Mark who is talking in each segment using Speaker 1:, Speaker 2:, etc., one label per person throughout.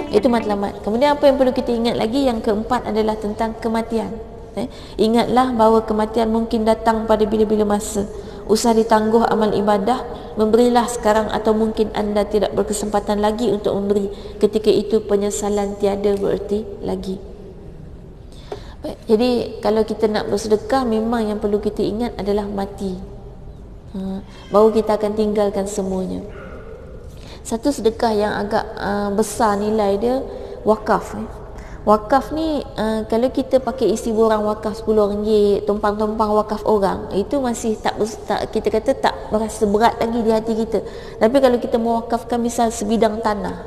Speaker 1: Itu matlamat. Kemudian apa yang perlu kita ingat lagi, yang keempat adalah tentang kematian. Ingatlah bahawa kematian mungkin datang pada bila-bila masa. Usah ditangguh amal ibadah, memberilah sekarang atau mungkin anda tidak berkesempatan lagi untuk memberi. Ketika itu penyesalan tiada bererti lagi. Baik, jadi kalau kita nak bersedekah, memang yang perlu kita ingat adalah mati. Baru kita akan tinggalkan semuanya. Satu sedekah yang agak besar nilai dia, wakaf. Wakaf ni kalau kita pakai isi borang wakaf RM10, tumpang-tumpang wakaf orang, itu masih tak kita kata tak merasa berat lagi di hati kita. Tapi kalau kita mewakafkan misal sebidang tanah,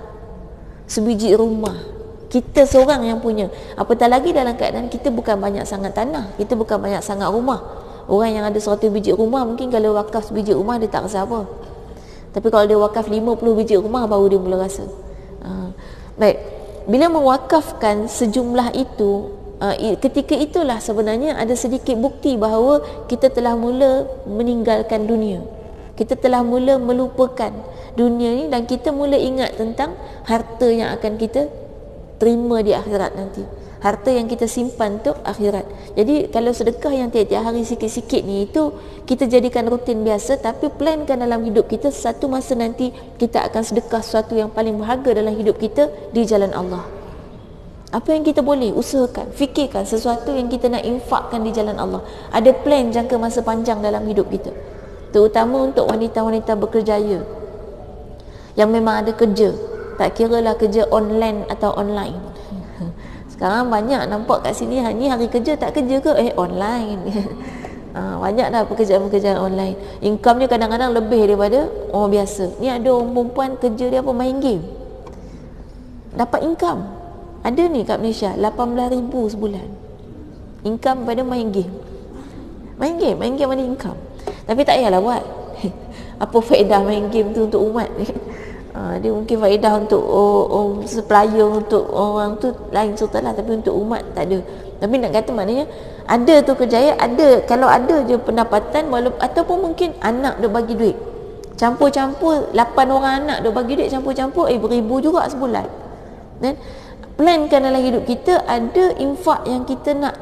Speaker 1: sebiji rumah, kita seorang yang punya, apatah lagi dalam keadaan kita bukan banyak sangat tanah, kita bukan banyak sangat rumah. Orang yang ada 100 biji rumah, mungkin kalau wakaf sebiji rumah dia tak rasa apa. Tapi kalau dia wakaf 50 biji rumah, baru dia mula rasa. Baik, bila mewakafkan sejumlah itu, ketika itulah sebenarnya ada sedikit bukti bahawa kita telah mula meninggalkan dunia. Kita telah mula melupakan dunia ni dan kita mula ingat tentang harta yang akan kita terima di akhirat nanti. Harta yang kita simpan untuk akhirat. Jadi kalau sedekah yang tiap-tiap hari sikit-sikit ni, itu kita jadikan rutin biasa, tapi plankan dalam hidup kita, satu masa nanti kita akan sedekah sesuatu yang paling berharga dalam hidup kita di jalan Allah. Apa yang kita boleh usahakan, fikirkan sesuatu yang kita nak infakkan di jalan Allah. Ada plan jangka masa panjang dalam hidup kita. Terutama untuk wanita-wanita berkerjaya yang memang ada kerja, tak kiralah kerja online atau online. Sekarang banyak nampak kat sini, ni hari kerja tak kerja ke? Online. Banyak dah pekerjaan-pekerjaan online. Income dia kadang-kadang lebih daripada orang biasa. Ni ada orang perempuan kerja dia apa, main game, dapat income. Ada ni kat Malaysia, 18,000 sebulan income pada main game. Main game ada income. Tapi tak payahlah buat. Apa faedah main game tu untuk umat? Dia mungkin faedah untuk supplier, untuk orang tu lain cerita lah, tapi untuk umat tak ada. Tapi nak kata maknanya ada tu kerjaya, ada, kalau ada je pendapatan, walaupun, ataupun mungkin anak dia bagi duit, campur-campur 8 orang anak dia bagi duit, campur-campur beribu juga sebulan. Dan plankan dalam hidup kita ada infak yang kita nak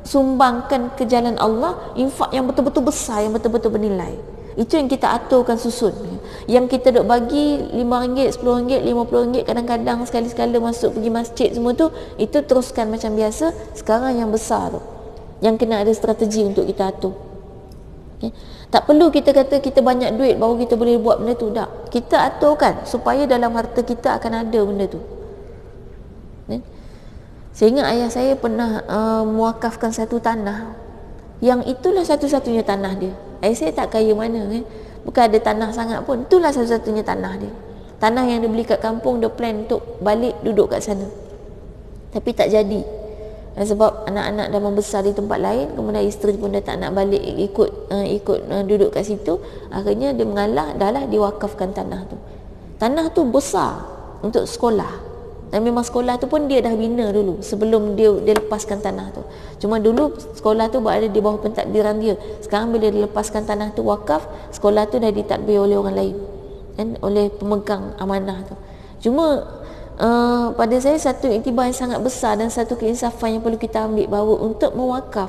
Speaker 1: sumbangkan ke jalan Allah, infak yang betul-betul besar, yang betul-betul bernilai. Itu yang kita aturkan susun. Yang kita duk bagi RM5, RM10, RM50, kadang-kadang sekali-sekala masuk pergi masjid semua tu, itu teruskan macam biasa. Sekarang yang besar tu, yang kena ada strategi untuk kita atur. Okay? Tak perlu kita kata kita banyak duit baru kita boleh buat benda tu. Tak. Kita aturkan supaya dalam harta kita akan ada benda tu. Okay? Sehingga ayah saya pernah mewakafkan satu tanah, yang itulah satu-satunya tanah dia. Ayah saya tak kaya mana, bukan ada tanah sangat pun, itulah satu-satunya tanah dia. Tanah yang dia beli kat kampung, dia plan untuk balik duduk kat sana, tapi tak jadi. Sebab anak-anak dah membesar di tempat lain, kemudian isteri pun dah tak nak balik ikut duduk kat situ. Akhirnya dia mengalah, dahlah diwakafkan tanah tu. Tanah tu besar untuk sekolah, dan memang sekolah tu pun dia dah bina dulu sebelum dia lepaskan tanah tu. Cuma dulu sekolah tu berada di bawah pentadbiran dia. Sekarang bila dia lepaskan tanah tu wakaf, sekolah tu dah ditadbir oleh orang lain, kan, oleh pemegang amanah tu. Cuma pada saya satu iktibar yang sangat besar dan satu keinsafan yang perlu kita ambil, bahawa untuk mewakaf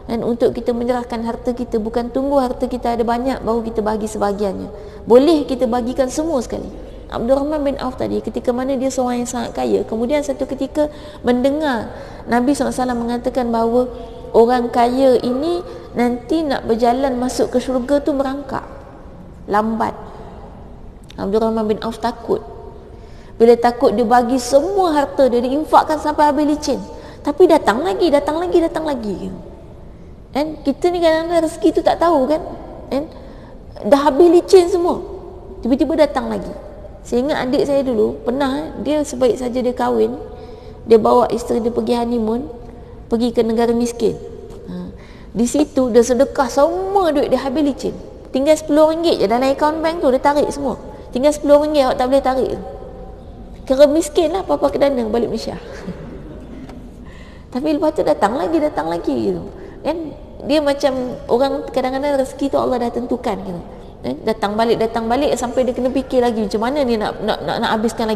Speaker 1: dan untuk kita menyerahkan harta kita, bukan tunggu harta kita ada banyak baru kita bagi sebahagiannya. Boleh kita bagikan semua sekali. Abdul Rahman bin Auf tadi, ketika mana dia seorang yang sangat kaya, kemudian satu ketika mendengar Nabi SAW mengatakan bahawa orang kaya ini nanti nak berjalan masuk ke syurga tu merangkak, lambat. Abdul Rahman bin Auf takut. Bila takut, dia bagi semua harta dia, diinfakkan sampai habis licin. Tapi datang lagi. Kan kita ni kadang-kadang rezeki tu tak tahu kan, dah habis licin semua, tiba-tiba datang lagi. Sehingga adik saya dulu pernah, dia sebaik saja dia kahwin, dia bawa isteri dia pergi honeymoon, pergi ke negara miskin. Di situ dia sedekah semua duit dia habis licin. Tinggal RM10 je dalam akaun bank tu, dia tarik semua. Tinggal RM10 awak tak boleh tarik. Kira miskin lah papa kedana balik Malaysia. Tapi lepas tu datang lagi gitu. Kan dia macam orang kadang-kadang rezeki tu Allah dah tentukan gitu. Datang balik sampai dia kena fikir lagi macam mana ni nak habiskan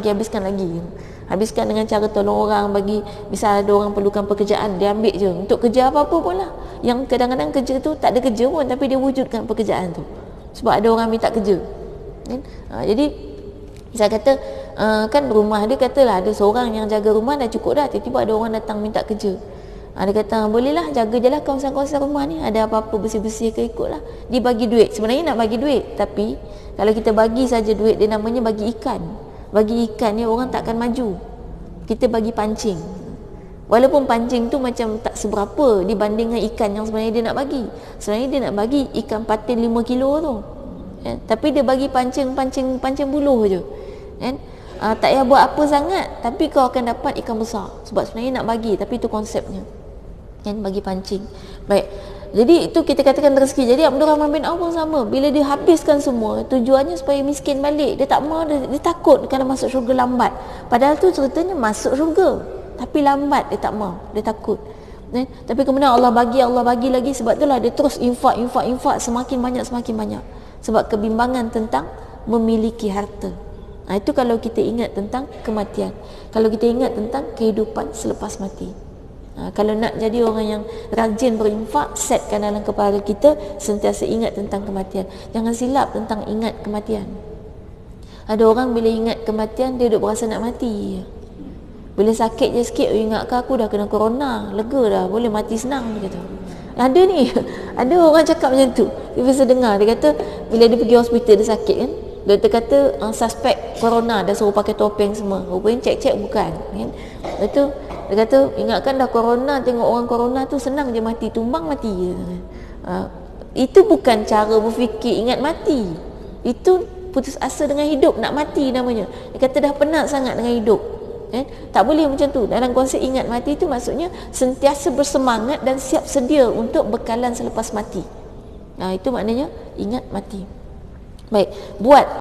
Speaker 1: dengan cara tolong orang, bagi misal ada orang perlukan pekerjaan, dia ambil je untuk kerja apa-apa pun lah. Yang kadang-kadang kerja tu tak ada kerja pun, tapi dia wujudkan pekerjaan tu sebab ada orang minta kerja kan. Jadi saya kata kan rumah dia, katalah ada seorang yang jaga rumah dah cukup dah, tiba-tiba ada orang datang minta kerja. Dia kata bolehlah, jaga je lah kawasan-kawasan rumah ni, ada apa-apa bersih-bersih ke ikutlah. Dia bagi duit, sebenarnya nak bagi duit, tapi kalau kita bagi saja duit, dia namanya bagi ikan ni orang takkan maju. Kita bagi pancing, walaupun pancing tu macam tak seberapa dibanding dengan ikan yang sebenarnya dia nak bagi. Sebenarnya dia nak bagi ikan patin 5 kilo tu tapi dia bagi pancing buluh je kan. Tak payah buat apa sangat, tapi kau akan dapat ikan besar, sebab sebenarnya nak bagi, tapi itu konsepnya kan, bagi pancing. Baik, jadi itu kita katakan rezeki. Jadi Abdurrahman bin Auf pun sama, bila dia habiskan semua, tujuannya supaya miskin balik. Dia tak mahu, dia takut kalau masuk syurga lambat, padahal tu ceritanya masuk syurga tapi lambat, dia tak mahu, dia takut tapi kemudian Allah bagi lagi. Sebab itulah dia terus infak semakin banyak, sebab kebimbangan tentang memiliki harta. Itu kalau kita ingat tentang kematian, kalau kita ingat tentang kehidupan selepas mati. Kalau nak jadi orang yang rajin berinfak, setkan dalam kepala kita sentiasa ingat tentang kematian. Jangan silap tentang ingat kematian. Ada orang bila ingat kematian, dia duduk berasa nak mati. Bila sakit je sikit, ingat ke aku dah kena corona, lega dah, boleh mati senang, dia kata. Ada orang cakap macam tu. Dia biasa dengar, dia kata bila dia pergi hospital, dia sakit kan, doktor kata suspek corona, dah suruh pakai topeng semua, rupanya cek bukan kan. Itu dia kata ingatkan dah corona, tengok orang corona tu senang je mati, tumbang mati je. Itu bukan cara berfikir ingat mati, itu putus asa dengan hidup, nak mati namanya. Dia kata dah penat sangat dengan hidup tak boleh macam tu. Dalam konsep ingat mati itu maksudnya sentiasa bersemangat dan siap sedia untuk bekalan selepas mati. Itu maknanya ingat mati. Baik, buat